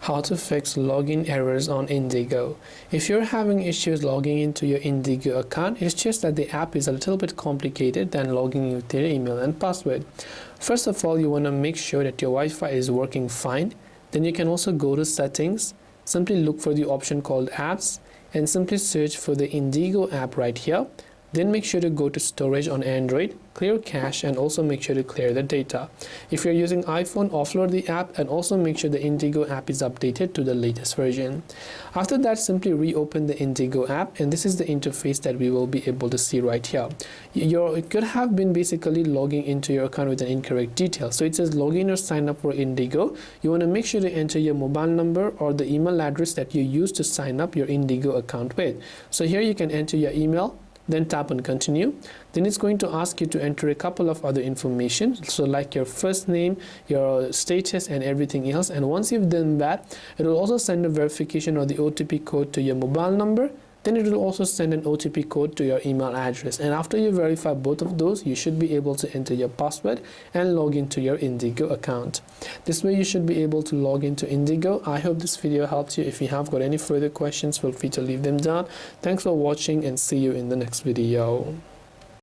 How to fix login errors on IndiGo. If you're having issues logging into your IndiGo account, it's just that the app is a little bit complicated than logging in with your email and password. First of all, you want to make sure that your Wi-Fi is working fine. Then you can also go to settings, simply look for the option called apps and simply search for the IndiGo app right here. Then make sure to go to storage on Android, clear cache, and also make sure to clear the data. If you're using iPhone, offload the app and also make sure the IndiGo app is updated to the latest version. After that, simply reopen the IndiGo app, and this is the interface that we will be able to see right here. It could have been basically logging into your account with an incorrect detail. So it says login or sign up for IndiGo. You want to make sure to enter your mobile number or the email address that you used to sign up your IndiGo account with. So here you can enter your email, then tap on continue. Then it's going to ask you to enter a couple of other information, so like your first name, your status, and everything else. And once you've done that, it will also send a verification or the OTP code to your mobile number. Then it will also send an OTP code to your email address. And after you verify both of those, you should be able to enter your password and log into your IndiGo account. This way you should be able to log into IndiGo. I hope this video helped you. If you have got any further questions, feel free to leave them down. Thanks for watching and see you in the next video.